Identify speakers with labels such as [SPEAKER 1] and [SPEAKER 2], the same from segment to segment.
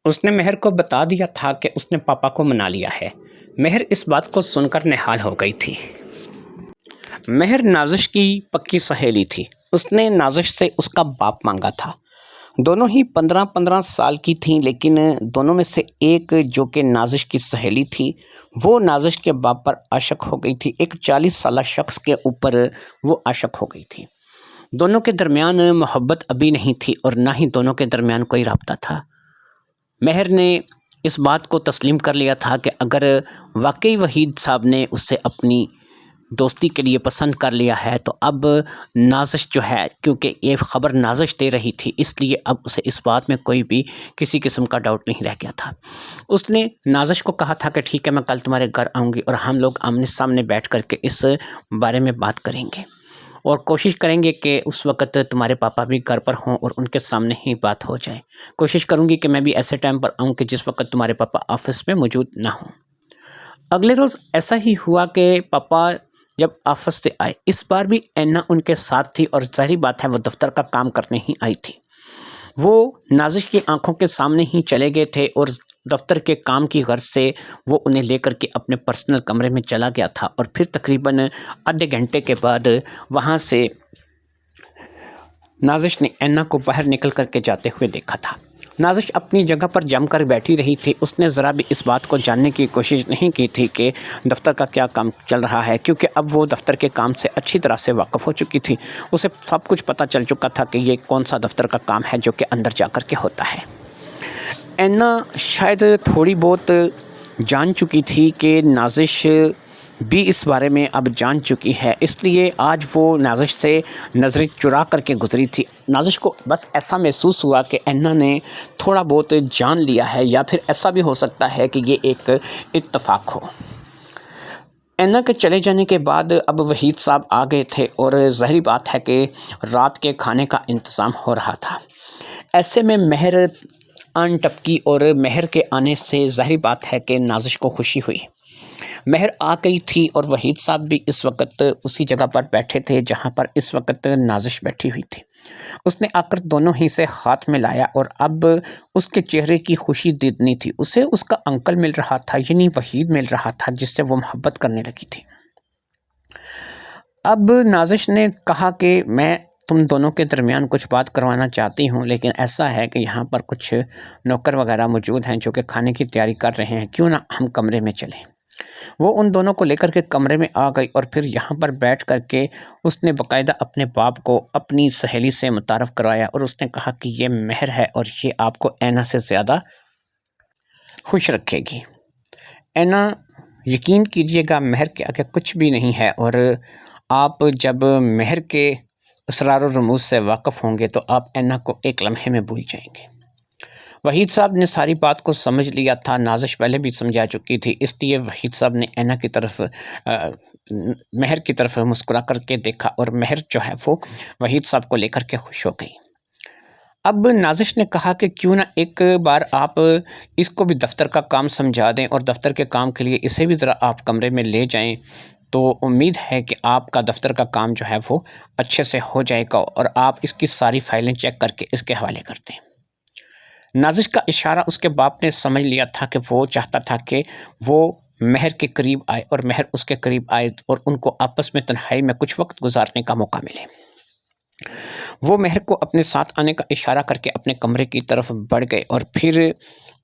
[SPEAKER 1] اس نے مہر کو بتا دیا تھا کہ اس نے پاپا کو منا لیا ہے۔ مہر اس بات کو سن کر نہال ہو گئی تھی۔ مہر نازش کی پکی سہیلی تھی۔ اس نے نازش سے اس کا باپ مانگا تھا۔ دونوں ہی 15 سال کی تھیں، لیکن دونوں میں سے ایک جو کہ نازش کی سہیلی تھی وہ نازش کے باپ پر عاشق ہو گئی تھی۔ ایک 40 سالہ شخص کے اوپر وہ عاشق ہو گئی تھی۔ دونوں کے درمیان محبت ابھی نہیں تھی اور نہ ہی دونوں کے درمیان کوئی رابطہ تھا۔ مہر نے اس بات کو تسلیم کر لیا تھا کہ اگر واقعی وحید صاحب نے اسے اپنی دوستی کے لیے پسند کر لیا ہے تو اب نازش جو ہے، کیونکہ یہ خبر نازش دے رہی تھی، اس لیے اب اسے اس بات میں کوئی بھی کسی قسم کا ڈاؤٹ نہیں رہ گیا تھا۔ اس نے نازش کو کہا تھا کہ ٹھیک ہے، میں کل تمہارے گھر آؤں گی اور ہم لوگ آمنے سامنے بیٹھ کر کے اس بارے میں بات کریں گے اور کوشش کریں گے کہ اس وقت تمہارے پاپا بھی گھر پر ہوں اور ان کے سامنے ہی بات ہو جائے۔ کوشش کروں گی کہ میں بھی ایسے ٹائم پر آؤں کہ جس وقت تمہارے پاپا آفس میں موجود نہ ہوں۔ اگلے روز ایسا ہی ہوا کہ پاپا جب آفس سے آئے، اس بار بھی اینا ان کے ساتھ تھی اور ظاہری بات ہے وہ دفتر کا کام کرنے ہی آئی تھی۔ وہ نازش کی آنکھوں کے سامنے ہی چلے گئے تھے اور دفتر کے کام کی غرض سے وہ انہیں لے کر کے اپنے پرسنل کمرے میں چلا گیا تھا اور پھر تقریباً آدھے گھنٹے کے بعد وہاں سے نازش نے اینا کو باہر نکل کر کے جاتے ہوئے دیکھا تھا۔ نازش اپنی جگہ پر جم کر بیٹھی رہی تھی۔ اس نے ذرا بھی اس بات کو جاننے کی کوشش نہیں کی تھی کہ دفتر کا کیا کام چل رہا ہے، کیونکہ اب وہ دفتر کے کام سے اچھی طرح سے واقف ہو چکی تھی۔ اسے سب کچھ پتہ چل چکا تھا کہ یہ کون سا دفتر کا کام ہے جو کہ اندر جا کر کے ہوتا ہے۔ اینا شاید تھوڑی بہت جان چکی تھی کہ نازش بھی اس بارے میں اب جان چکی ہے، اس لیے آج وہ نازش سے نظریں چرا کر کے گزری تھی۔ نازش کو بس ایسا محسوس ہوا کہ اینا نے تھوڑا بہت جان لیا ہے، یا پھر ایسا بھی ہو سکتا ہے کہ یہ ایک اتفاق ہو۔ اینا کے چلے جانے کے بعد اب وحید صاحب آ گئے تھے اور ظاہری بات ہے کہ رات کے کھانے کا انتظام ہو رہا تھا۔ ایسے میں مہر آن ٹپکی اور مہر کے آنے سے ظاہری بات ہے کہ نازش کو خوشی ہوئی۔ مہر آ گئی تھی اور وحید صاحب بھی اس وقت اسی جگہ پر بیٹھے تھے جہاں پر اس وقت نازش بیٹھی ہوئی تھی۔ اس نے آ کر دونوں ہی سے ہاتھ ملایا اور اب اس کے چہرے کی خوشی دیدنی تھی۔ اسے اس کا انکل مل رہا تھا، یعنی وحید مل رہا تھا، جس سے وہ محبت کرنے لگی تھی۔ اب نازش نے کہا کہ میں تم دونوں کے درمیان کچھ بات کروانا چاہتی ہوں، لیکن ایسا ہے کہ یہاں پر کچھ نوکر وغیرہ موجود ہیں جو کہ کھانے کی تیاری کر رہے ہیں، کیوں نہ ہم کمرے میں چلیں۔ وہ ان دونوں کو لے کر کے کمرے میں آ گئی اور پھر یہاں پر بیٹھ کر کے اس نے باقاعدہ اپنے باپ کو اپنی سہیلی سے متعارف کروایا اور اس نے کہا کہ یہ مہر ہے اور یہ آپ کو اینا سے زیادہ خوش رکھے گی۔ اینا، یقین کیجئے گا، مہر کے آگے کچھ بھی نہیں ہے، اور آپ جب مہر کے اسرار و رموز سے واقف ہوں گے تو آپ اینا کو ایک لمحے میں بھول جائیں گے۔ وحید صاحب نے ساری بات کو سمجھ لیا تھا، نازش پہلے بھی سمجھا چکی تھی، اس لیے وحید صاحب نے اینا کی طرف مہر کی طرف مسکرا کر کے دیکھا اور مہر جو ہے وہ وحید صاحب کو لے کر کے خوش ہو گئی۔ اب نازش نے کہا کہ کیوں نہ ایک بار آپ اس کو بھی دفتر کا کام سمجھا دیں اور دفتر کے کام کے لیے اسے بھی ذرا آپ کمرے میں لے جائیں، تو امید ہے کہ آپ کا دفتر کا کام جو ہے وہ اچھے سے ہو جائے گا اور آپ اس کی ساری فائلیں چیک کر کے اس کے حوالے کر دیں۔ نازش کا اشارہ اس کے باپ نے سمجھ لیا تھا کہ وہ چاہتا تھا کہ وہ مہر کے قریب آئے اور مہر اس کے قریب آئے اور ان کو آپس میں تنہائی میں کچھ وقت گزارنے کا موقع ملے۔ وہ مہر کو اپنے ساتھ آنے کا اشارہ کر کے اپنے کمرے کی طرف بڑھ گئے اور پھر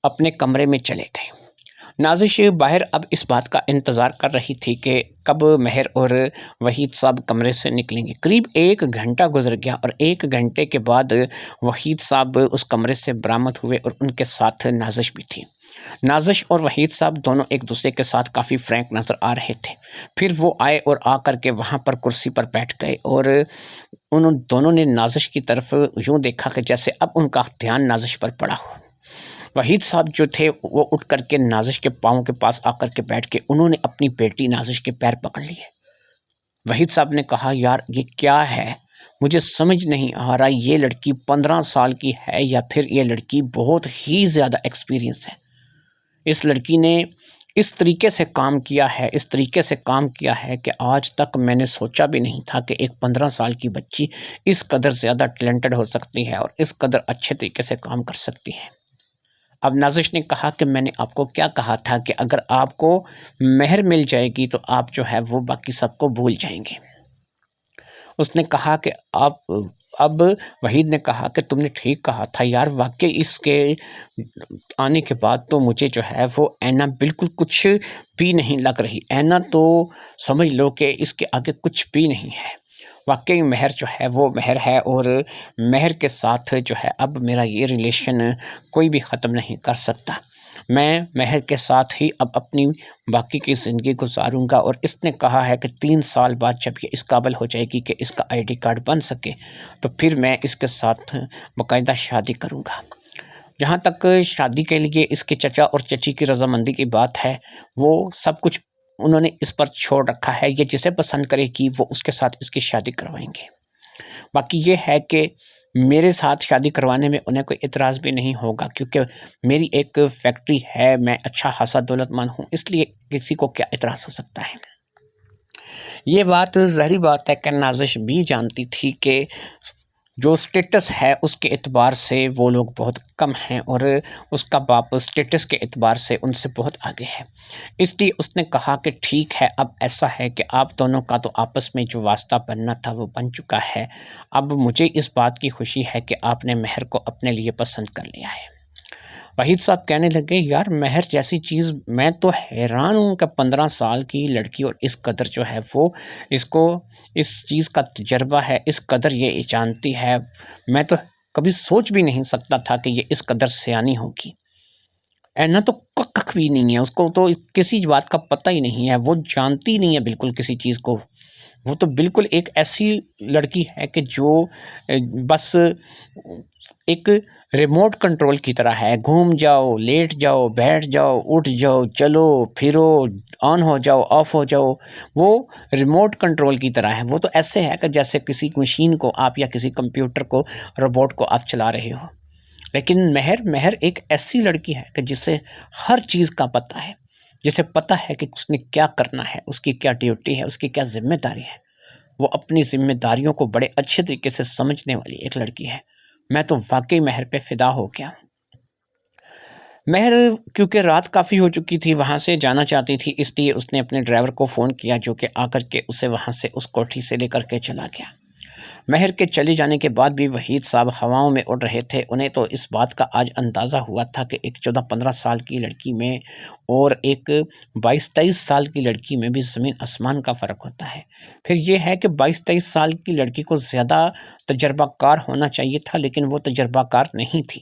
[SPEAKER 1] اپنے کمرے میں چلے گئے۔ نازش باہر اب اس بات کا انتظار کر رہی تھی کہ کب مہر اور وحید صاحب کمرے سے نکلیں گے۔ قریب 1 گھنٹہ گزر گیا اور 1 گھنٹے کے بعد وحید صاحب اس کمرے سے برآمد ہوئے اور ان کے ساتھ نازش بھی تھی۔ نازش اور وحید صاحب دونوں ایک دوسرے کے ساتھ کافی فرینک نظر آ رہے تھے۔ پھر وہ آئے اور آ کر کے وہاں پر کرسی پر بیٹھ گئے اور ان دونوں نے نازش کی طرف یوں دیکھا کہ جیسے اب ان کا دھیان نازش پر پڑا ہو۔ وحید صاحب جو تھے وہ اٹھ کر کے نازش کے پاؤں کے پاس آ کر کے بیٹھ کے انہوں نے اپنی بیٹی نازش کے پیر پکڑ لیے۔ وحید صاحب نے کہا، یار یہ کیا ہے؟ مجھے سمجھ نہیں آ رہا، یہ لڑکی 15 سال کی ہے یا پھر یہ لڑکی بہت ہی زیادہ ایکسپیرینس ہے۔ اس لڑکی نے اس طریقے سے کام کیا ہے، اس طریقے سے کام کیا ہے کہ آج تک میں نے سوچا بھی نہیں تھا کہ ایک 15 سال کی بچی اس قدر زیادہ ٹیلنٹڈ ہو سکتی ہے اور اس قدر اچھے طریقے سے کام کر سکتی ہے۔ اب نازش نے کہا کہ میں نے آپ کو کیا کہا تھا کہ اگر آپ کو مہر مل جائے گی تو آپ جو ہے وہ باقی سب کو بھول جائیں گے۔ اس نے کہا کہ اب وحید نے کہا کہ تم نے ٹھیک کہا تھا یار، واقعی اس کے آنے کے بعد تو مجھے جو ہے وہ اینا بالکل کچھ بھی نہیں لگ رہی، اینا تو سمجھ لو کہ اس کے آگے کچھ بھی نہیں ہے۔ واقعی مہر جو ہے وہ مہر ہے، اور مہر کے ساتھ جو ہے اب میرا یہ ریلیشن کوئی بھی ختم نہیں کر سکتا۔ میں مہر کے ساتھ ہی اب اپنی باقی کی زندگی گزاروں گا، اور اس نے کہا ہے کہ 3 سال بعد جب یہ اس قابل ہو جائے گی کہ اس کا ID کارڈ بن سکے تو پھر میں اس کے ساتھ باقاعدہ شادی کروں گا۔ جہاں تک شادی کے لیے اس کے چچا اور چچی کی رضامندی کی بات ہے، وہ سب کچھ انہوں نے اس پر چھوڑ رکھا ہے، یہ جسے پسند کرے گی وہ اس کے ساتھ اس کی شادی کروائیں گے۔ باقی یہ ہے کہ میرے ساتھ شادی کروانے میں انہیں کوئی اعتراض بھی نہیں ہوگا، کیونکہ میری ایک فیکٹری ہے، میں اچھا خاصا دولت مند ہوں، اس لیے کسی کو کیا اعتراض ہو سکتا ہے۔ یہ بات ظاہری بات ہے کہ نازش بھی جانتی تھی کہ جو سٹیٹس ہے اس کے اعتبار سے وہ لوگ بہت کم ہیں، اور اس کا باپ سٹیٹس کے اعتبار سے ان سے بہت آگے ہے۔ اس لیے اس نے کہا کہ ٹھیک ہے، اب ایسا ہے کہ آپ دونوں کا تو آپس میں جو واسطہ بننا تھا وہ بن چکا ہے، اب مجھے اس بات کی خوشی ہے کہ آپ نے مہر کو اپنے لیے پسند کر لیا ہے۔ وحید صاحب کہنے لگے یار، مہر جیسی چیز، میں تو حیران ہوں کہ 15 سال کی لڑکی اور اس قدر جو ہے وہ اس کو اس چیز کا تجربہ ہے، اس قدر یہ جانتی ہے، میں تو کبھی سوچ بھی نہیں سکتا تھا کہ یہ اس قدر سیانی ہوگی۔ اینا تو ککھ بھی نہیں ہے، اس کو تو کسی بات کا پتہ ہی نہیں ہے، وہ جانتی نہیں ہے بالکل کسی چیز کو، وہ تو بالکل ایک ایسی لڑکی ہے کہ جو بس ایک ریموٹ کنٹرول کی طرح ہے، گھوم جاؤ، لیٹ جاؤ، بیٹھ جاؤ، اٹھ جاؤ، چلو پھرو، آن ہو جاؤ، آف ہو جاؤ، وہ ریموٹ کنٹرول کی طرح ہے۔ وہ تو ایسے ہے کہ جیسے کسی مشین کو آپ یا کسی کمپیوٹر کو، روبوٹ کو آپ چلا رہے ہو۔ لیکن مہر ایک ایسی لڑکی ہے کہ جسے ہر چیز کا پتہ ہے، جسے پتہ ہے کہ اس نے کیا کرنا ہے، اس کی کیا ڈیوٹی ہے، اس کی کیا ذمہ داری ہے۔ وہ اپنی ذمہ داریوں کو بڑے اچھے طریقے سے سمجھنے والی ایک لڑکی ہے۔ میں تو واقعی مہر پہ فدا ہو گیا ہوں۔ مہر کیونکہ رات کافی ہو چکی تھی، وہاں سے جانا چاہتی تھی، اس لیے اس نے اپنے ڈرائیور کو فون کیا، جو کہ آ کر کے اسے وہاں سے اس کوٹھی سے لے کر کے چلا گیا۔ مہر کے چلے جانے کے بعد بھی وحید صاحب ہواؤں میں اڑ رہے تھے۔ انہیں تو اس بات کا آج اندازہ ہوا تھا کہ ایک 14-15 سال کی لڑکی میں اور ایک 22-23 سال کی لڑکی میں بھی زمین آسمان کا فرق ہوتا ہے۔ پھر یہ ہے کہ 22-23 سال کی لڑکی کو زیادہ تجربہ کار ہونا چاہیے تھا، لیکن وہ تجربہ کار نہیں تھی۔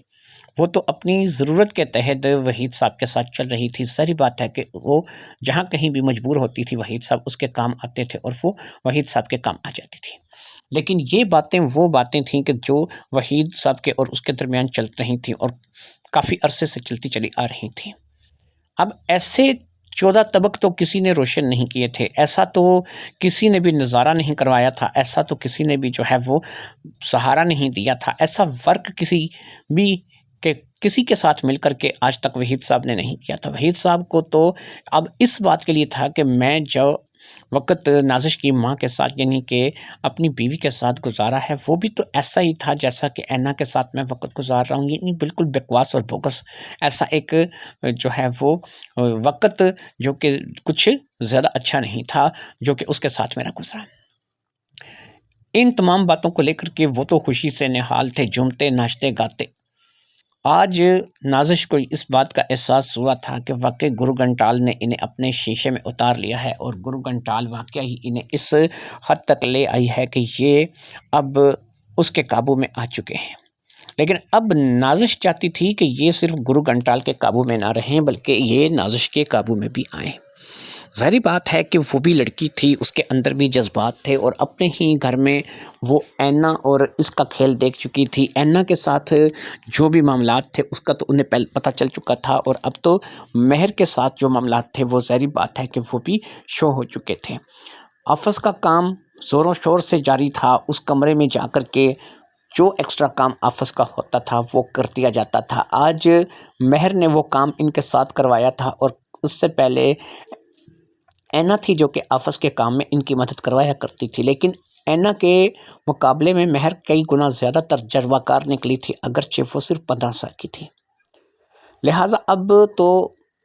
[SPEAKER 1] وہ تو اپنی ضرورت کے تحت وحید صاحب کے ساتھ چل رہی تھی۔ ظاہری بات ہے کہ وہ جہاں کہیں بھی مجبور ہوتی تھی وحید صاحب اس کے کام آتے تھے، اور وہ وحید صاحب کے کام آ جاتی تھی۔ لیکن یہ باتیں وہ باتیں تھیں کہ جو وحید صاحب کے اور اس کے درمیان چل رہی تھیں، اور کافی عرصے سے چلتی چلی آ رہی تھیں۔ اب ایسے 14 طبق تو کسی نے روشن نہیں کیے تھے، ایسا تو کسی نے بھی نظارہ نہیں کروایا تھا، ایسا تو کسی نے بھی جو ہے وہ سہارا نہیں دیا تھا، ایسا ورک کسی کے ساتھ مل کر کے آج تک وحید صاحب نے نہیں کیا تھا۔ وحید صاحب کو تو اب اس بات کے لیے تھا کہ میں جو وقت نازش کی ماں کے ساتھ یعنی کہ اپنی بیوی کے ساتھ گزارا ہے، وہ بھی تو ایسا ہی تھا جیسا کہ اینا کے ساتھ میں وقت گزار رہا ہوں، یعنی بالکل بکواس اور بوگس ایسا ایک جو ہے وہ وقت جو کہ کچھ زیادہ اچھا نہیں تھا جو کہ اس کے ساتھ میرا گزرا۔ ان تمام باتوں کو لے کر کے وہ تو خوشی سے نہال تھے، جھومتے ناچتے گاتے۔ آج نازش کو اس بات کا احساس ہوا تھا کہ واقعی گرو گھنٹال نے انہیں اپنے شیشے میں اتار لیا ہے، اور گرو گھنٹال واقعی ہی انہیں اس حد تک لے آئی ہے کہ یہ اب اس کے قابو میں آ چکے ہیں۔ لیکن اب نازش چاہتی تھی کہ یہ صرف گرو گھنٹال کے قابو میں نہ رہیں، بلکہ یہ نازش کے قابو میں بھی آئیں۔ ظاہری بات ہے کہ وہ بھی لڑکی تھی، اس کے اندر بھی جذبات تھے، اور اپنے ہی گھر میں وہ اینا اور اس کا کھیل دیکھ چکی تھی۔ اینا کے ساتھ جو بھی معاملات تھے اس کا تو انہیں پہلے پتہ چل چکا تھا، اور اب تو مہر کے ساتھ جو معاملات تھے وہ ظاہری بات ہے کہ وہ بھی شو ہو چکے تھے۔ آفس کا کام زور و شور سے جاری تھا، اس کمرے میں جا کر کے جو ایکسٹرا کام آفس کا ہوتا تھا وہ کر دیا جاتا تھا۔ آج مہر نے وہ کام ان کے ساتھ کروایا تھا، اور اس سے پہلے اینا تھی جو کہ آفس کے کام میں ان کی مدد کروایا کرتی تھی، لیکن اینا کے مقابلے میں مہر کئی گنا زیادہ تجربہ کار نکلی تھی، اگرچہ وہ صرف 15 سال کی تھی۔ لہٰذا اب تو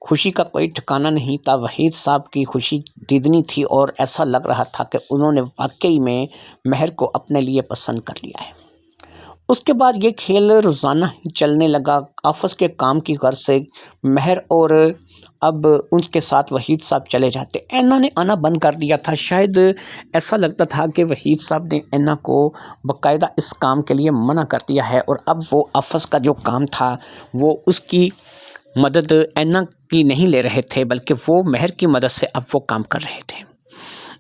[SPEAKER 1] خوشی کا کوئی ٹھکانہ نہیں تھا۔ وحید صاحب کی خوشی دیدنی تھی اور ایسا لگ رہا تھا کہ انہوں نے واقعی میں مہر کو اپنے لیے پسند کر لیا ہے۔ اس کے بعد یہ کھیل روزانہ ہی چلنے لگا۔ آفس کے کام کی غرض سے مہر اور اب ان کے ساتھ وحید صاحب چلے جاتے۔ اینا نے آنا بند کر دیا تھا۔ شاید ایسا لگتا تھا کہ وحید صاحب نے اینا کو باقاعدہ اس کام کے لیے منع کر دیا ہے، اور اب وہ آفس کا جو کام تھا وہ اس کی مدد اینا کی نہیں لے رہے تھے، بلکہ وہ مہر کی مدد سے اب وہ کام کر رہے تھے۔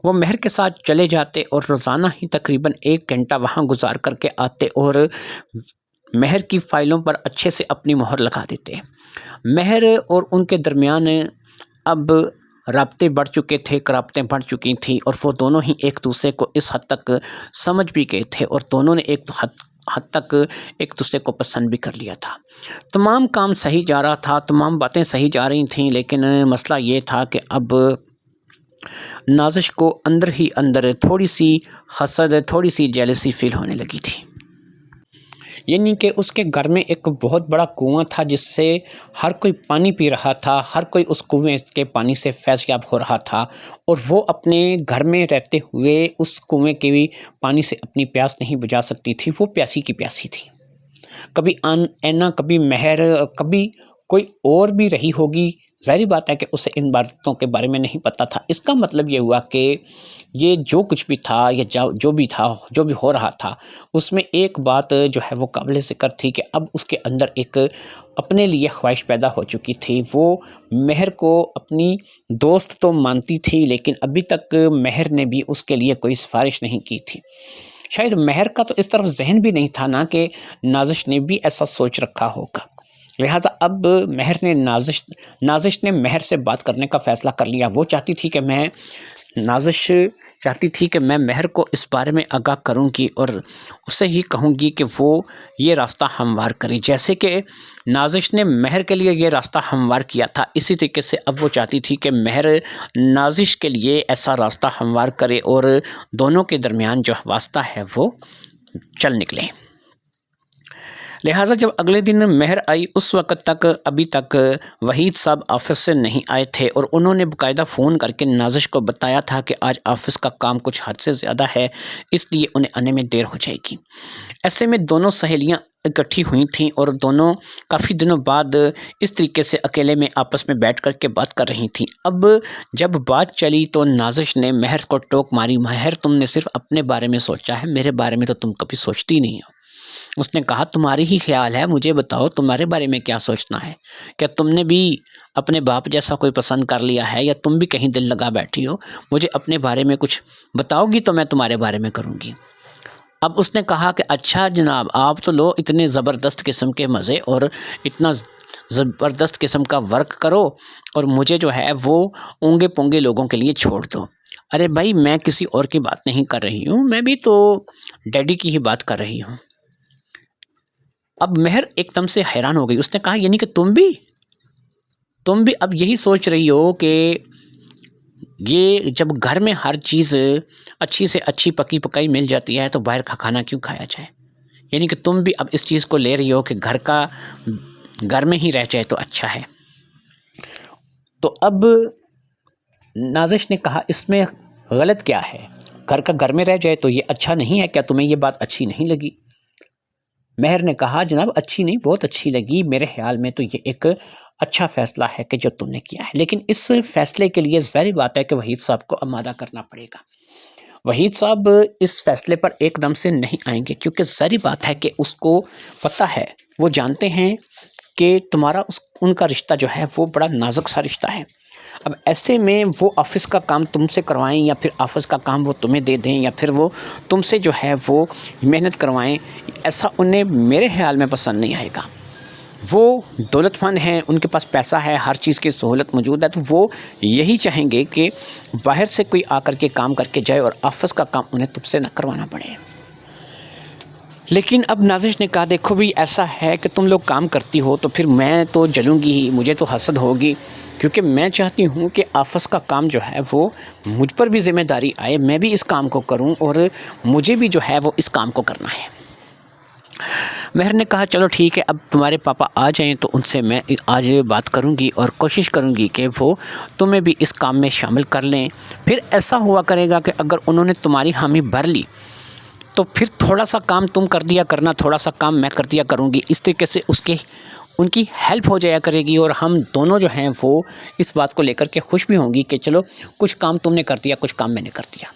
[SPEAKER 1] وہ مہر کے ساتھ چلے جاتے اور روزانہ ہی تقریباً 1 گھنٹہ وہاں گزار کر کے آتے اور مہر کی فائلوں پر اچھے سے اپنی مہر لگا دیتے۔ مہر اور ان کے درمیان اب رابطے بڑھ چکے تھے، قرابتیں بڑھ چکی تھیں، اور وہ دونوں ہی ایک دوسرے کو اس حد تک سمجھ بھی گئے تھے، اور دونوں نے ایک حد تک ایک دوسرے کو پسند بھی کر لیا تھا۔ تمام کام صحیح جا رہا تھا، تمام باتیں صحیح جا رہی تھیں، لیکن مسئلہ یہ تھا کہ اب نازش کو اندر ہی اندر تھوڑی سی حسد، تھوڑی سی جیلسی فیل ہونے لگی تھی۔ یعنی کہ اس کے گھر میں ایک بہت بڑا کنواں تھا جس سے ہر کوئی پانی پی رہا تھا، ہر کوئی اس کنویں کے پانی سے فیض یاب ہو رہا تھا، اور وہ اپنے گھر میں رہتے ہوئے اس کنویں کے بھی پانی سے اپنی پیاس نہیں بجھا سکتی تھی۔ وہ پیاسی کی پیاسی تھی۔ کبھی اینا، کبھی مہر، کبھی کوئی اور بھی رہی ہوگی۔ ظاہری بات ہے کہ اسے ان باتوں کے بارے میں نہیں پتہ تھا۔ اس کا مطلب یہ ہوا کہ یہ جو کچھ بھی تھا یا جو بھی تھا، جو بھی ہو رہا تھا، اس میں ایک بات جو ہے وہ قابل ذکر تھی کہ اب اس کے اندر ایک اپنے لیے خواہش پیدا ہو چکی تھی۔ وہ مہر کو اپنی دوست تو مانتی تھی، لیکن ابھی تک مہر نے بھی اس کے لیے کوئی سفارش نہیں کی تھی۔ شاید مہر کا تو اس طرف ذہن بھی نہیں تھا نا کہ نازش نے بھی ایسا سوچ رکھا ہوگا۔ لہٰذا اب نازش نے مہر سے بات کرنے کا فیصلہ کر لیا۔ وہ چاہتی تھی کہ نازش چاہتی تھی کہ میں مہر کو اس بارے میں آگاہ کروں گی اور اسے ہی کہوں گی کہ وہ یہ راستہ ہموار کرے، جیسے کہ نازش نے مہر کے لیے یہ راستہ ہموار کیا تھا۔ اسی طریقے سے اب وہ چاہتی تھی کہ مہر نازش کے لیے ایسا راستہ ہموار کرے اور دونوں کے درمیان جو واسطہ ہے وہ چل نکلے۔ لہٰذا جب اگلے دن مہر آئی، اس وقت تک ابھی تک وحید صاحب آفس سے نہیں آئے تھے، اور انہوں نے باقاعدہ فون کر کے نازش کو بتایا تھا کہ آج آفس کا کام کچھ حد سے زیادہ ہے، اس لیے انہیں آنے میں دیر ہو جائے گی۔ ایسے میں دونوں سہیلیاں اکٹھی ہوئی تھیں اور دونوں کافی دنوں بعد اس طریقے سے اکیلے میں آپس میں بیٹھ کر کے بات کر رہی تھیں۔ اب جب بات چلی تو نازش نے مہر کو ٹوک ماری، مہر تم نے صرف اپنے بارے میں سوچا ہے، میرے بارے میں تو تم کبھی سوچتی نہیں ہو۔ اس نے کہا تمہاری ہی خیال ہے، مجھے بتاؤ تمہارے بارے میں کیا سوچنا ہے؟ کیا تم نے بھی اپنے باپ جیسا کوئی پسند کر لیا ہے، یا تم بھی کہیں دل لگا بیٹھی ہو؟ مجھے اپنے بارے میں کچھ بتاؤ گی تو میں تمہارے بارے میں کروں گی۔ اب اس نے کہا کہ اچھا جناب، آپ تو لو اتنے زبردست قسم کے مزے اور اتنا زبردست قسم کا ورک کرو، اور مجھے جو ہے وہ اونگے پونگے لوگوں کے لیے چھوڑ دو۔ ارے بھائی، میں کسی اور کی بات نہیں کر رہی ہوں، میں بھی تو ڈیڈی کی ہی بات کر رہی ہوں۔ اب مہر ایک دم سے حیران ہو گئی۔ اس نے کہا یعنی کہ تم بھی اب یہی سوچ رہی ہو کہ یہ جب گھر میں ہر چیز اچھی سے اچھی پکی پکائی مل جاتی ہے تو باہر کا کھانا کیوں کھایا جائے؟ یعنی کہ تم بھی اب اس چیز کو لے رہی ہو کہ گھر میں ہی رہ جائے تو اچھا ہے۔ تو اب نازش نے کہا اس میں غلط کیا ہے؟ گھر کا گھر میں رہ جائے تو یہ اچھا نہیں ہے؟ کیا تمہیں یہ بات اچھی نہیں لگی؟ مہر نے کہا جناب اچھی نہیں، بہت اچھی لگی، میرے خیال میں تو یہ ایک اچھا فیصلہ ہے کہ جو تم نے کیا ہے، لیکن اس فیصلے کے لیے ظاہری بات ہے کہ وحید صاحب کو آمادہ کرنا پڑے گا۔ وحید صاحب اس فیصلے پر ایک دم سے نہیں آئیں گے، کیونکہ ظاہری بات ہے کہ اس کو پتہ ہے، وہ جانتے ہیں کہ تمہارا ان کا رشتہ جو ہے وہ بڑا نازک سا رشتہ ہے۔ اب ایسے میں وہ آفس کا کام تم سے کروائیں، یا پھر آفس کا کام وہ تمہیں دے دیں، یا پھر وہ تم سے جو ہے وہ محنت کروائیں، ایسا انہیں میرے خیال میں پسند نہیں آئے گا۔ وہ دولت مند ہیں، ان کے پاس پیسہ ہے، ہر چیز کی سہولت موجود ہے، تو وہ یہی چاہیں گے کہ باہر سے کوئی آ کر کے کام کر کے جائے اور آفس کا کام انہیں تم سے نہ کروانا پڑے۔ لیکن اب نازش نے کہا دیکھو بھی ایسا ہے کہ تم لوگ کام کرتی ہو تو پھر میں تو جلوں گی ہی، مجھے تو حسد ہوگی، کیونکہ میں چاہتی ہوں کہ آفس کا کام جو ہے وہ مجھ پر بھی ذمہ داری آئے، میں بھی اس کام کو کروں اور مجھے بھی جو ہے وہ اس کام کو کرنا ہے۔ مہر نے کہا چلو ٹھیک ہے، اب تمہارے پاپا آ جائیں تو ان سے میں آج بات کروں گی اور کوشش کروں گی کہ وہ تمہیں بھی اس کام میں شامل کر لیں۔ پھر ایسا ہوا کرے گا کہ اگر انہوں نے تمہاری حامی بھر لی تو پھر تھوڑا سا کام تم کر دیا کرنا، تھوڑا سا کام میں کر دیا کروں گی، اس طریقے سے ان کی ہیلپ ہو جایا کرے گی اور ہم دونوں جو ہیں وہ اس بات کو لے کر کے خوش بھی ہوں گی کہ چلو کچھ کام تم نے کر دیا، کچھ کام میں نے کر دیا۔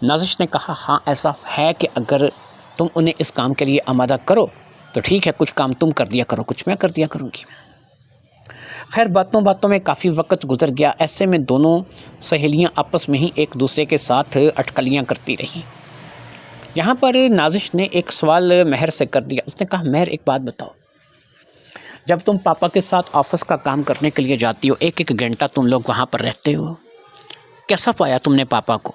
[SPEAKER 1] نازش نے کہا ہاں ایسا ہے کہ اگر تم انہیں اس کام کے لیے آمادہ کرو تو ٹھیک ہے، کچھ کام تم کر دیا کرو، کچھ میں کر دیا کروں گی۔ خیر باتوں باتوں میں کافی وقت گزر گیا، ایسے میں دونوں سہیلیاں آپس میں ہی ایک دوسرے کے ساتھ اٹکلیاں کرتی رہیں۔ یہاں پر نازش نے ایک سوال مہر سے کر دیا، اس نے کہا مہر ایک بات بتاؤ، جب تم پاپا کے ساتھ آفس کا کام کرنے کے لیے جاتی ہو، ایک گھنٹہ تم لوگ وہاں پر رہتے ہو، کیسا پایا تم نے پاپا کو؟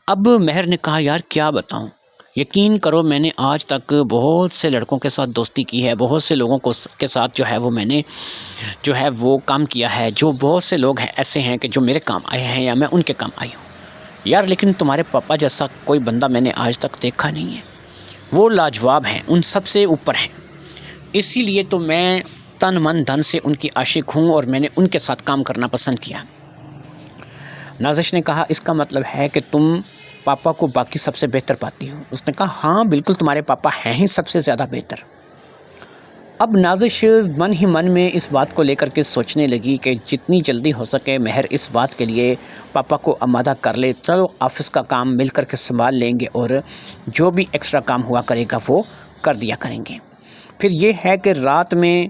[SPEAKER 1] اب مہر نے کہا یار کیا بتاؤں، یقین کرو میں نے آج تک بہت سے لڑکوں کے ساتھ دوستی کی ہے، بہت سے لوگوں کے ساتھ جو ہے وہ میں نے جو ہے وہ کام کیا ہے، جو بہت سے لوگ ہیں ایسے ہیں کہ جو میرے کام آئے ہیں یا میں ان کے کام آئی ہوں یار، لیکن تمہارے پاپا جیسا کوئی بندہ میں نے آج تک دیکھا نہیں ہے، وہ لاجواب ہیں، ان سب سے اوپر ہیں، اسی لیے تو میں تن من دھن سے ان کی عاشق ہوں اور میں نے ان کے ساتھ کام کرنا پسند کیا۔ نازش نے کہا اس کا مطلب ہے کہ تم پاپا کو باقی سب سے بہتر پاتی ہو؟ اس نے کہا ہاں بالکل، تمہارے پاپا ہیں ہی سب سے زیادہ بہتر۔ اب نازش من ہی من میں اس بات کو لے کر کے سوچنے لگی کہ جتنی جلدی ہو سکے مہر اس بات کے لیے پاپا کو آمادہ کر لے، چلو آفس کا کام مل کر کے سنبھال لیں گے اور جو بھی ایکسٹرا کام ہوا کرے گا وہ کر دیا کریں گے۔ پھر یہ ہے کہ رات میں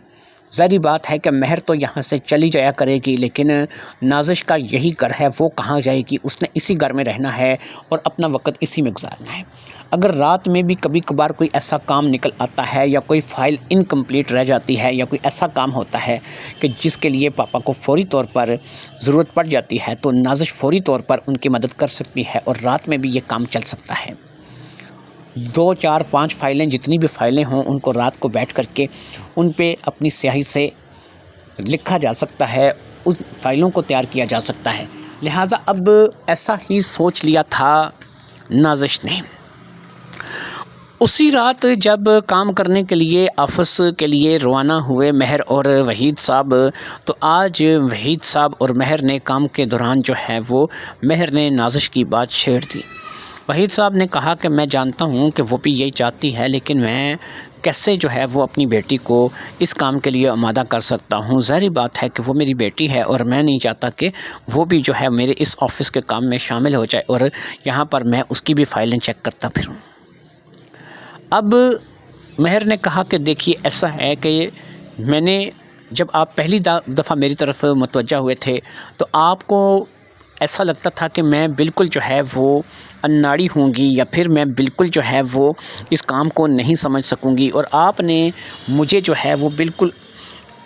[SPEAKER 1] ظاہری بات ہے کہ مہر تو یہاں سے چلی جایا کرے گی، لیکن نازش کا یہی گھر ہے، وہ کہاں جائے گی، اس نے اسی گھر میں رہنا ہے اور اپنا وقت اسی میں گزارنا ہے۔ اگر رات میں بھی کبھی کبھار کوئی ایسا کام نکل آتا ہے یا کوئی فائل انکمپلیٹ رہ جاتی ہے یا کوئی ایسا کام ہوتا ہے کہ جس کے لیے پاپا کو فوری طور پر ضرورت پڑ جاتی ہے تو نازش فوری طور پر ان کی مدد کر سکتی ہے اور رات میں بھی یہ کام چل سکتا ہے۔ 2 4 5 فائلیں، جتنی بھی فائلیں ہوں ان کو رات کو بیٹھ کر کے ان پہ اپنی سیاہی سے لکھا جا سکتا ہے، ان فائلوں کو تیار کیا جا سکتا ہے۔ لہٰذا اب ایسا ہی سوچ لیا تھا نازش نے۔ اسی رات جب کام کرنے کے لیے آفس کے لیے روانہ ہوئے مہر اور وحید صاحب، تو آج وحید صاحب اور مہر نے کام کے دوران جو ہے وہ مہر نے نازش کی بات چھیڑ دی۔ وحید صاحب نے کہا کہ میں جانتا ہوں کہ وہ بھی یہی چاہتی ہے، لیکن میں کیسے جو ہے وہ اپنی بیٹی کو اس کام کے لیے آمادہ کر سکتا ہوں؟ ظاہری بات ہے کہ وہ میری بیٹی ہے اور میں نہیں چاہتا کہ وہ بھی جو ہے میرے اس آفس کے کام میں شامل ہو جائے اور یہاں پر میں اس کی بھی فائلیں چیک کرتا پھروں۔ اب مہر نے کہا کہ دیکھیے ایسا ہے کہ میں نے جب آپ پہلی دفعہ میری طرف متوجہ ہوئے تھے تو آپ کو ایسا لگتا تھا کہ میں بالکل جو ہے وہ اناڑی ہوں گی یا پھر میں بالکل جو ہے وہ اس کام کو نہیں سمجھ سکوں گی، اور آپ نے مجھے جو ہے وہ بالکل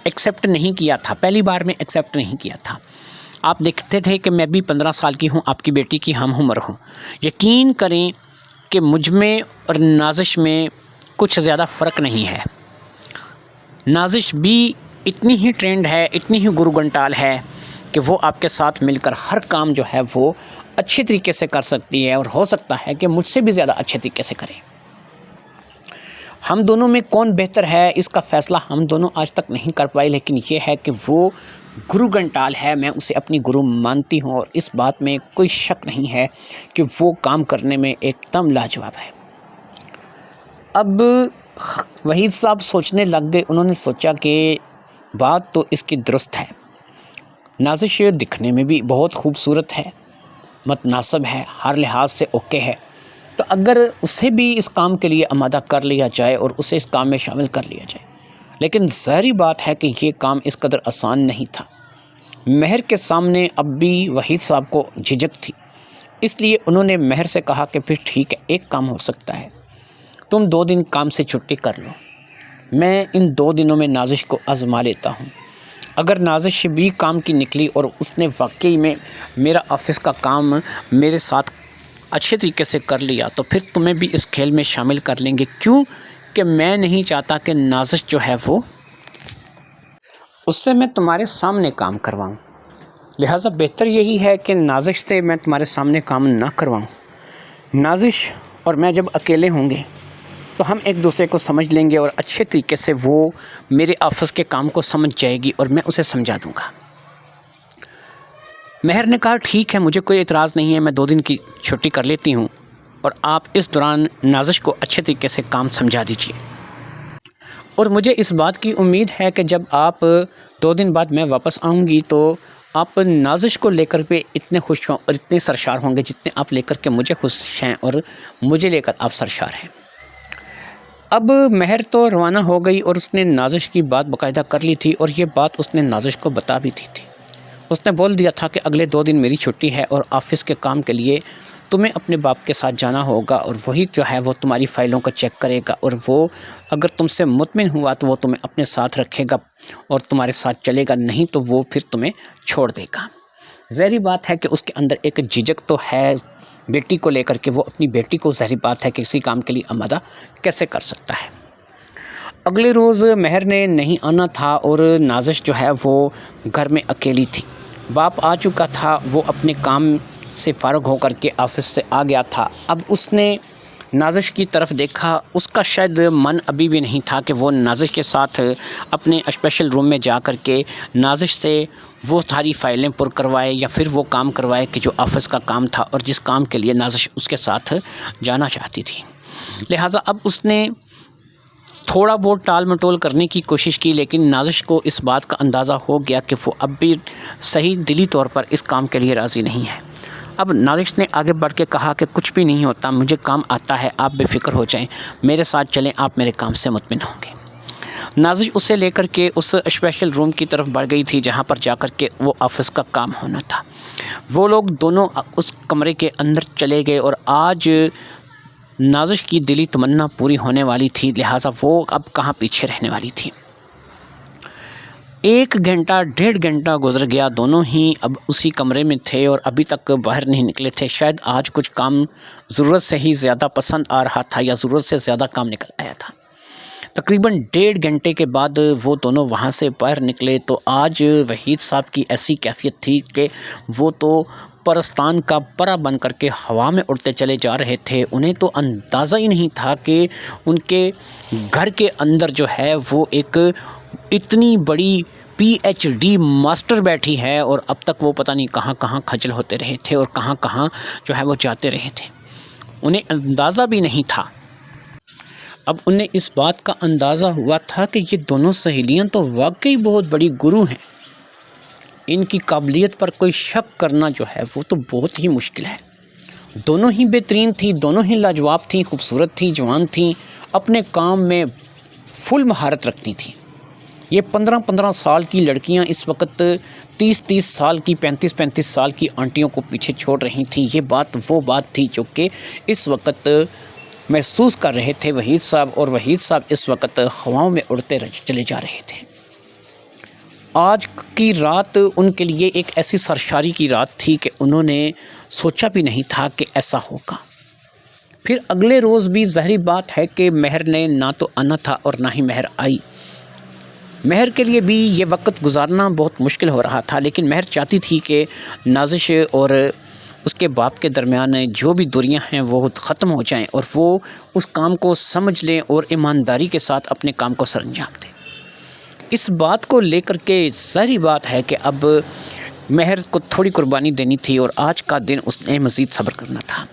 [SPEAKER 1] ایکسیپٹ نہیں کیا تھا، پہلی بار میں ایکسیپٹ نہیں کیا تھا۔ آپ دیکھتے تھے کہ میں بھی 15 سال کی ہوں، آپ کی بیٹی کی ہم عمر ہوں۔ یقین کریں کہ مجھ میں اور نازش میں کچھ زیادہ فرق نہیں ہے۔ نازش بھی اتنی ہی ٹرینڈ ہے، اتنی ہی گرو گھنٹال ہے کہ وہ آپ کے ساتھ مل کر ہر کام جو ہے وہ اچھے طریقے سے کر سکتی ہے اور ہو سکتا ہے کہ مجھ سے بھی زیادہ اچھے طریقے سے کرے۔ ہم دونوں میں کون بہتر ہے اس کا فیصلہ ہم دونوں آج تک نہیں کر پائے، لیکن یہ ہے کہ وہ گرو گھنٹال ہے، میں اسے اپنی گرو مانتی ہوں اور اس بات میں کوئی شک نہیں ہے کہ وہ کام کرنے میں ایک دم لاجواب ہے۔ اب وحید صاحب سوچنے لگ گئے، انہوں نے سوچا کہ بات تو اس کی درست ہے، نازش دکھنے میں بھی بہت خوبصورت ہے، متناسب ہے، ہر لحاظ سے اوکے ہے، تو اگر اسے بھی اس کام کے لیے آمادہ کر لیا جائے اور اسے اس کام میں شامل کر لیا جائے، لیکن ظاہری بات ہے کہ یہ کام اس قدر آسان نہیں تھا۔ مہر کے سامنے اب بھی وحید صاحب کو جھجک تھی، اس لیے انہوں نے مہر سے کہا کہ پھر ٹھیک ہے، ایک کام ہو سکتا ہے، تم 2 دن کام سے چھٹی کر لو، میں ان 2 دنوں میں نازش کو آزما لیتا ہوں۔ اگر نازش بھی کام کی نکلی اور اس نے واقعی میں میرا آفس کا کام میرے ساتھ اچھے طریقے سے کر لیا تو پھر تمہیں بھی اس کھیل میں شامل کر لیں گے، کیوں کہ میں نہیں چاہتا کہ نازش جو ہے وہ اس سے میں تمہارے سامنے کام کرواؤں، لہٰذا بہتر یہی ہے کہ نازش سے میں تمہارے سامنے کام نہ کرواؤں۔ نازش اور میں جب اکیلے ہوں گے تو ہم ایک دوسرے کو سمجھ لیں گے اور اچھے طریقے سے وہ میرے آفس کے کام کو سمجھ جائے گی اور میں اسے سمجھا دوں گا۔ مہر نے کہا ٹھیک ہے، مجھے کوئی اعتراض نہیں ہے، میں 2 دن کی چھٹی کر لیتی ہوں اور آپ اس دوران نازش کو اچھے طریقے سے کام سمجھا دیجیے، اور مجھے اس بات کی امید ہے کہ جب آپ 2 دن بعد میں واپس آؤں گی تو آپ نازش کو لے کر بھی اتنے خوش ہوں اور اتنے سرشار ہوں گے جتنے آپ لے کر کے مجھے خوش ہیں اور مجھے لے کر آپ سرشار ہیں۔ اب مہر تو روانہ ہو گئی اور اس نے نازش کی بات باقاعدہ کر لی تھی، اور یہ بات اس نے نازش کو بتا بھی دی تھی۔ اس نے بول دیا تھا کہ اگلے 2 دن میری چھٹی ہے اور آفس کے کام کے لیے تمہیں اپنے باپ کے ساتھ جانا ہوگا، اور وہی جو ہے وہ تمہاری فائلوں کو چیک کرے گا، اور وہ اگر تم سے مطمئن ہوا تو وہ تمہیں اپنے ساتھ رکھے گا اور تمہارے ساتھ چلے گا، نہیں تو وہ پھر تمہیں چھوڑ دے گا۔ ظاہری بات ہے کہ اس کے اندر ایک جھجک تو ہے بیٹی کو لے کر کے، وہ اپنی بیٹی کو ظاہری بات ہے کہ کسی کام کے لیے آمادہ کیسے کر سکتا ہے۔ اگلے روز مہر نے نہیں آنا تھا اور نازش جو ہے وہ گھر میں اکیلی تھی۔ باپ آ چکا تھا، وہ اپنے کام سے فارغ ہو کر کے آفس سے آ گیا تھا۔ اب اس نے نازش کی طرف دیکھا، اس کا شاید من ابھی بھی نہیں تھا کہ وہ نازش کے ساتھ اپنے اسپیشل روم میں جا کر کے نازش سے وہ ساری فائلیں پر کروائے یا پھر وہ کام کروائے کہ جو آفس کا کام تھا اور جس کام کے لیے نازش اس کے ساتھ جانا چاہتی تھی۔ لہٰذا اب اس نے تھوڑا بہت ٹال مٹول کرنے کی کوشش کی، لیکن نازش کو اس بات کا اندازہ ہو گیا کہ وہ اب بھی صحیح دلی طور پر اس کام کے لیے راضی نہیں ہے۔ اب نازش نے آگے بڑھ کے کہا کہ کچھ بھی نہیں ہوتا، مجھے کام آتا ہے، آپ بے فکر ہو جائیں، میرے ساتھ چلیں، آپ میرے کام سے مطمئن ہوں گے۔ نازش اسے لے کر کے اس اسپیشل روم کی طرف بڑھ گئی تھی جہاں پر جا کر کے وہ آفس کا کام ہونا تھا۔ وہ لوگ دونوں اس کمرے کے اندر چلے گئے اور آج نازش کی دلی تمنا پوری ہونے والی تھی، لہٰذا وہ اب کہاں پیچھے رہنے والی تھی۔ 1 گھنٹہ 1.5 گھنٹہ گزر گیا، دونوں ہی اب اسی کمرے میں تھے اور ابھی تک باہر نہیں نکلے تھے۔ شاید آج کچھ کام ضرورت سے ہی زیادہ پسند آ رہا تھا یا ضرورت سے زیادہ کام نکل آیا تھا۔ تقریباً 1.5 گھنٹے کے بعد وہ دونوں وہاں سے باہر نکلے تو آج وحید صاحب کی ایسی کیفیت تھی کہ وہ تو پرستان کا پرا بن کر کے ہوا میں اڑتے چلے جا رہے تھے۔ انہیں تو اندازہ ہی نہیں تھا کہ ان کے گھر کے اندر جو ہے وہ ایک اتنی بڑی PhD ماسٹر بیٹھی ہے، اور اب تک وہ پتہ نہیں کہاں کہاں کھجل ہوتے رہے تھے اور کہاں کہاں جو ہے وہ جاتے رہے تھے۔ انہیں اندازہ بھی نہیں تھا۔ اب انہیں اس بات کا اندازہ ہوا تھا کہ یہ دونوں سہیلیاں تو واقعی بہت بڑی گرو ہیں، ان کی قابلیت پر کوئی شک کرنا جو ہے وہ تو بہت ہی مشکل ہے۔ دونوں ہی بہترین تھیں، دونوں ہی لاجواب تھیں، خوبصورت تھیں، جوان تھیں، اپنے کام میں فل مہارت رکھتی تھیں۔ یہ 15 سال کی لڑکیاں اس وقت 30 سال کی 35 سال کی آنٹیوں کو پیچھے چھوڑ رہی تھیں۔ یہ بات وہ بات تھی جو کہ اس وقت محسوس کر رہے تھے وحید صاحب، اور وحید صاحب اس وقت ہواؤں میں اڑتے چلے جا رہے تھے۔ آج کی رات ان کے لیے ایک ایسی سرشاری کی رات تھی کہ انہوں نے سوچا بھی نہیں تھا کہ ایسا ہوگا۔ پھر اگلے روز بھی ظاہری بات ہے کہ مہر نے نہ تو آنا تھا اور نہ ہی مہر آئی۔ مہر کے لیے بھی یہ وقت گزارنا بہت مشکل ہو رہا تھا، لیکن مہر چاہتی تھی کہ نازش اور اس کے باپ کے درمیان جو بھی دوریاں ہیں وہ ختم ہو جائیں اور وہ اس کام کو سمجھ لیں اور ایمانداری کے ساتھ اپنے کام کو سر انجام دیں۔ اس بات کو لے کر کے ظاہری بات ہے کہ اب مہر کو تھوڑی قربانی دینی تھی اور آج کا دن اس نے مزید صبر کرنا تھا۔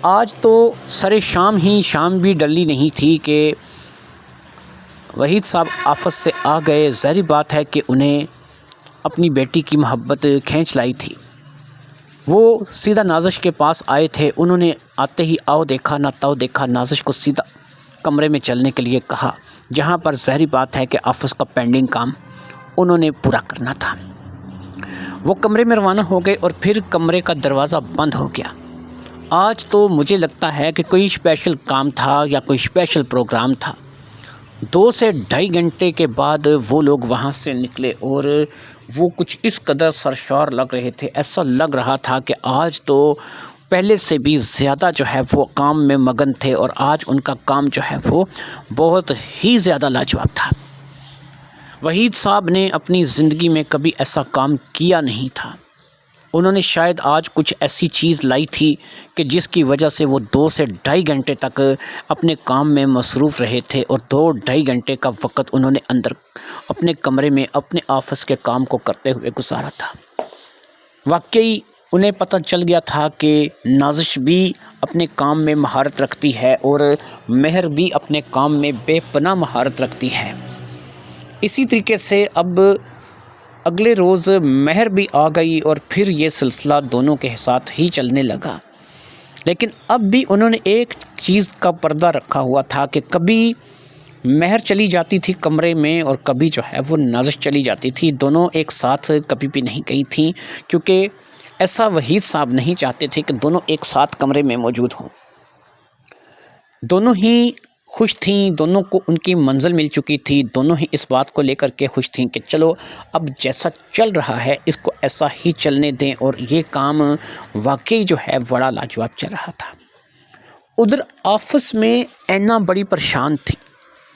[SPEAKER 1] آج تو سر شام بھی ڈلی نہیں تھی کہ وحید صاحب آفس سے آ گئے۔ ظاہری بات ہے کہ انہیں اپنی بیٹی کی محبت کھینچ لائی تھی۔ وہ سیدھا نازش کے پاس آئے تھے، انہوں نے آتے ہی آؤ دیکھا نہ تاؤ دیکھا، نازش کو سیدھا کمرے میں چلنے کے لیے کہا، جہاں پر ظاہری بات ہے کہ آفس کا پینڈنگ کام انہوں نے پورا کرنا تھا۔ وہ کمرے میں روانہ ہو گئے اور پھر کمرے کا دروازہ بند ہو گیا۔ آج تو مجھے لگتا ہے کہ کوئی اسپیشل کام تھا یا کوئی اسپیشل پروگرام تھا۔ 2 سے 2.5 گھنٹے کے بعد وہ لوگ وہاں سے نکلے اور وہ کچھ اس قدر سرشار لگ رہے تھے، ایسا لگ رہا تھا کہ آج تو پہلے سے بھی زیادہ جو ہے وہ کام میں مگن تھے اور آج ان کا کام جو ہے وہ بہت ہی زیادہ لاجواب تھا۔ وحید صاحب نے اپنی زندگی میں کبھی ایسا کام کیا نہیں تھا۔ انہوں نے شاید آج کچھ ایسی چیز لائی تھی کہ جس کی وجہ سے وہ 2 سے 2.5 گھنٹے تک اپنے کام میں مصروف رہے تھے، اور 2-2.5 گھنٹے کا وقت انہوں نے اندر اپنے کمرے میں اپنے آفس کے کام کو کرتے ہوئے گزارا تھا۔ واقعی انہیں پتہ چل گیا تھا کہ نازش بھی اپنے کام میں مہارت رکھتی ہے اور مہر بھی اپنے کام میں بے پناہ مہارت رکھتی ہے۔ اسی طریقے سے اب اگلے روز مہر بھی آ گئی اور پھر یہ سلسلہ دونوں کے ساتھ ہی چلنے لگا، لیکن اب بھی انہوں نے ایک چیز کا پردہ رکھا ہوا تھا کہ کبھی مہر چلی جاتی تھی کمرے میں اور کبھی جو ہے وہ نازش چلی جاتی تھی۔ دونوں ایک ساتھ کبھی بھی نہیں گئی تھیں، کیونکہ ایسا وحید صاحب نہیں چاہتے تھے کہ دونوں ایک ساتھ کمرے میں موجود ہوں۔ دونوں ہی خوش تھیں، دونوں کو ان کی منزل مل چکی تھی، دونوں ہی اس بات کو لے کر کے خوش تھیں کہ چلو اب جیسا چل رہا ہے اس کو ایسا ہی چلنے دیں، اور یہ کام واقعی جو ہے بڑا لاجواب چل رہا تھا۔ ادھر آفس میں اینا بڑی پریشان تھی،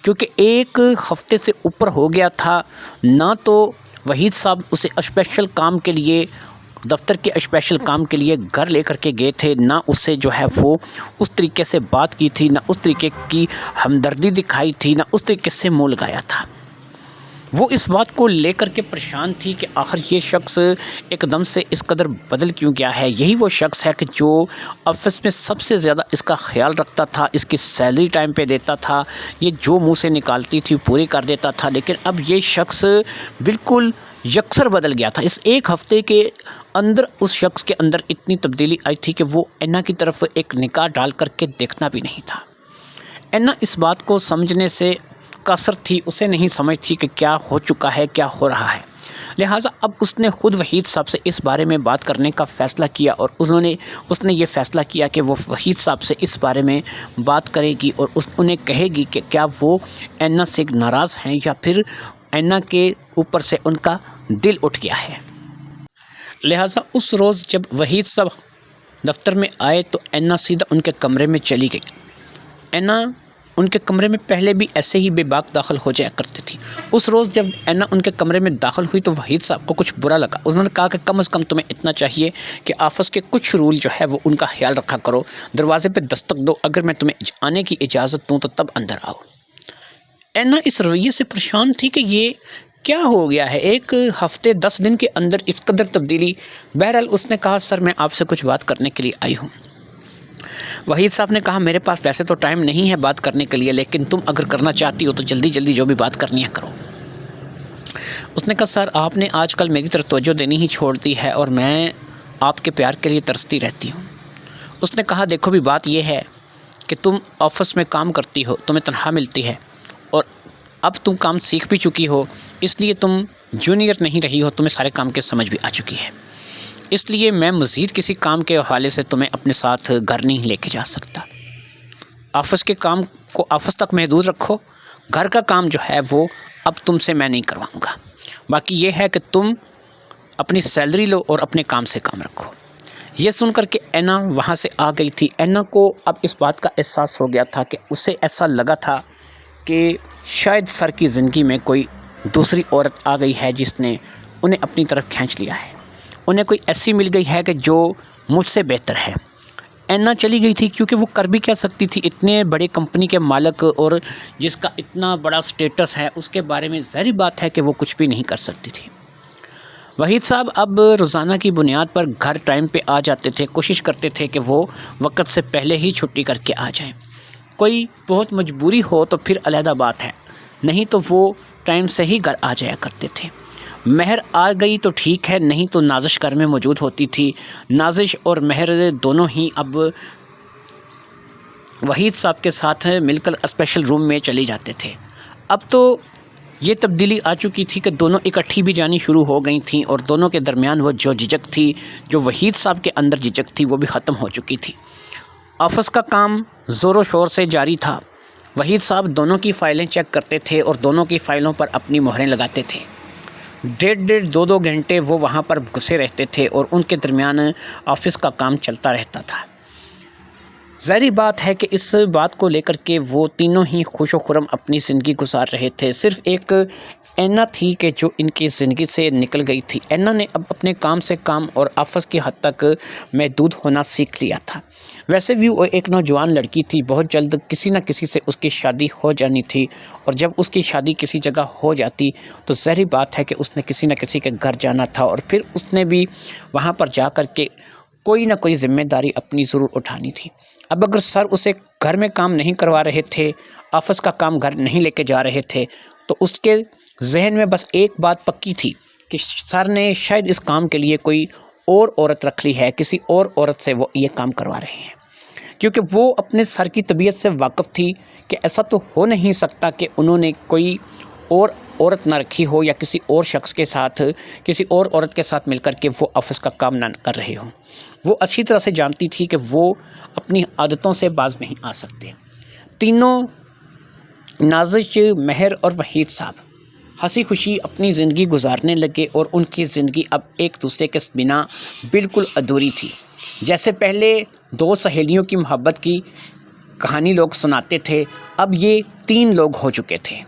[SPEAKER 1] کیونکہ ایک ہفتے سے اوپر ہو گیا تھا، نہ تو وحید صاحب اسے اسپیشل کام کے لیے دفتر کے اسپیشل کام کے لیے گھر لے کر کے گئے تھے، نہ اس سے جو ہے وہ اس طریقے سے بات کی تھی، نہ اس طریقے کی ہمدردی دکھائی تھی، نہ اس طریقے سے منہ لگایا تھا۔ وہ اس بات کو لے کر کے پریشان تھی کہ آخر یہ شخص ایک دم سے اس قدر بدل کیوں گیا ہے۔ یہی وہ شخص ہے کہ جو آفس میں سب سے زیادہ اس کا خیال رکھتا تھا، اس کی سیلری ٹائم پہ دیتا تھا، یہ جو منہ سے نکالتی تھی پوری کر دیتا تھا، لیکن اب یہ شخص بالکل یکسر بدل گیا تھا۔ اس ایک ہفتے کے اندر اس شخص کے اندر اتنی تبدیلی آئی تھی کہ وہ اینا کی طرف ایک نگاہ ڈال کر کے دیکھنا بھی نہیں تھا۔ اینا اس بات کو سمجھنے سے قاصر تھی، اسے نہیں سمجھتی کہ کیا ہو چکا ہے، کیا ہو رہا ہے، لہٰذا اب اس نے خود وحید صاحب سے اس بارے میں بات کرنے کا فیصلہ کیا، اور اس نے یہ فیصلہ کیا کہ وہ وحید صاحب سے اس بارے میں بات کرے گی اور انہیں کہے گی کہ کیا وہ اینا سے ناراض ہیں یا پھر اینا کے اوپر سے ان کا دل اٹھ گیا ہے۔ لہٰذا اس روز جب وحید صاحب دفتر میں آئے تو اینا سیدھا ان کے کمرے میں چلی گئی۔ اینا ان کے کمرے میں پہلے بھی ایسے ہی بے باک داخل ہو جایا کرتی تھی۔ اس روز جب اینا ان کے کمرے میں داخل ہوئی تو وحید صاحب کو کچھ برا لگا۔ انہوں نے کہا کہ کم از کم تمہیں اتنا چاہیے کہ آفس کے کچھ رول جو ہے وہ ان کا خیال رکھا کرو، دروازے پہ دستک دو، اگر میں تمہیں آنے کی اجازت دوں تو تب اندر آؤ۔ اینا اس رویے سے پریشان تھی کہ یہ کیا ہو گیا ہے، ایک ہفتے 10 دن کے اندر اس قدر تبدیلی۔ بہرحال اس نے کہا سر میں آپ سے کچھ بات کرنے کے لیے آئی ہوں۔ وحید صاحب نے کہا میرے پاس ویسے تو ٹائم نہیں ہے بات کرنے کے لیے، لیکن تم اگر کرنا چاہتی ہو تو جلدی جلدی جو بھی بات کرنی ہے کرو۔ اس نے کہا سر آپ نے آج کل میری طرف توجہ دینی ہی چھوڑ دی ہے اور میں آپ کے پیار کے لیے ترستی رہتی ہوں۔ اس نے کہا دیکھو بھی بات یہ ہے کہ تم آفس میں کام کرتی ہو، تمہیں تنخواہ ملتی ہے، اور اب تم کام سیکھ بھی چکی ہو، اس لیے تم جونیئر نہیں رہی ہو، تمہیں سارے کام کی سمجھ بھی آ چکی ہے، اس لیے میں مزید کسی کام کے حوالے سے تمہیں اپنے ساتھ گھر نہیں لے کے جا سکتا۔ آفس کے کام کو آفس تک محدود رکھو، گھر کا کام جو ہے وہ اب تم سے میں نہیں کرواؤں گا۔ باقی یہ ہے کہ تم اپنی سیلری لو اور اپنے کام سے کام رکھو۔ یہ سن کر کے اینا وہاں سے آ گئی تھی۔ اینا کو اب اس بات کا احساس ہو گیا تھا کہ اسے ایسا لگا تھا کہ شاید سر کی زندگی میں کوئی دوسری عورت آ گئی ہے جس نے انہیں اپنی طرف کھینچ لیا ہے، انہیں کوئی ایسی مل گئی ہے کہ جو مجھ سے بہتر ہے۔ اینا چلی گئی تھی کیونکہ وہ کر بھی کیا سکتی تھی، اتنے بڑے کمپنی کے مالک اور جس کا اتنا بڑا سٹیٹس ہے اس کے بارے میں ظاہری بات ہے کہ وہ کچھ بھی نہیں کر سکتی تھی۔ وحید صاحب اب روزانہ کی بنیاد پر گھر ٹائم پہ آ جاتے تھے، کوشش کرتے تھے کہ وہ وقت سے پہلے ہی چھٹی کر کے آ جائیں۔ کوئی بہت مجبوری ہو تو پھر علیحدہ بات ہے، نہیں تو وہ ٹائم سے ہی گھر آ جایا کرتے تھے۔ مہر آ گئی تو ٹھیک ہے، نہیں تو نازش گھر میں موجود ہوتی تھی۔ نازش اور مہر دونوں ہی اب وحید صاحب کے ساتھ مل کر اسپیشل روم میں چلی جاتے تھے۔ اب تو یہ تبدیلی آ چکی تھی کہ دونوں اکٹھی بھی جانی شروع ہو گئی تھیں، اور دونوں کے درمیان وہ جو جھجک تھی، جو وحید صاحب کے اندر جھجک تھی، وہ بھی ختم ہو چکی تھی۔ آفس کا کام زور و شور سے جاری تھا۔ وحید صاحب دونوں کی فائلیں چیک کرتے تھے اور دونوں کی فائلوں پر اپنی مہریں لگاتے تھے۔ 1.5 2 گھنٹے وہ وہاں پر گھسے رہتے تھے اور ان کے درمیان آفس کا کام چلتا رہتا تھا۔ ظاہری بات ہے کہ اس بات کو لے کر کے وہ تینوں ہی خوش و خرم اپنی زندگی گزار رہے تھے۔ صرف ایک اینا تھی کہ جو ان کی زندگی سے نکل گئی تھی۔ اینا نے اب اپنے کام سے کام اور آفس کی حد تک محدود ہونا سیکھ لیا تھا۔ ویسے بھی وہ ایک نوجوان لڑکی تھی، بہت جلد کسی نہ کسی سے اس کی شادی ہو جانی تھی، اور جب اس کی شادی کسی جگہ ہو جاتی تو ظاہری بات ہے کہ اس نے کسی نہ کسی کے گھر جانا تھا، اور پھر اس نے بھی وہاں پر جا کر کے کوئی نہ کوئی ذمہ داری اپنی ضرور اٹھانی تھی۔ اب اگر سر اسے گھر میں کام نہیں کروا رہے تھے، آفس کا کام گھر نہیں لے کے جا رہے تھے، تو اس کے ذہن میں بس ایک بات پکی تھی کہ سر نے شاید اس کام کے لیے کوئی اور عورت رکھ لی ہے، کسی اور عورت سے وہ یہ کام کروا رہے ہیں، کیونکہ وہ اپنے سر کی طبیعت سے واقف تھی کہ ایسا تو ہو نہیں سکتا کہ انہوں نے کوئی اور عورت نہ رکھی ہو، یا کسی اور شخص کے ساتھ، کسی اور عورت کے ساتھ مل کر کے وہ آفس کا کام نہ کر رہے ہوں۔ وہ اچھی طرح سے جانتی تھی کہ وہ اپنی عادتوں سے باز نہیں آ سکتے۔ تینوں نازش، مہر اور وحید صاحب ہنسی خوشی اپنی زندگی گزارنے لگے، اور ان کی زندگی اب ایک دوسرے کے بنا بالکل ادھوری تھی۔ جیسے پہلے دو سہیلیوں کی محبت کی کہانی لوگ سناتے تھے، اب یہ تین لوگ ہو چکے تھے۔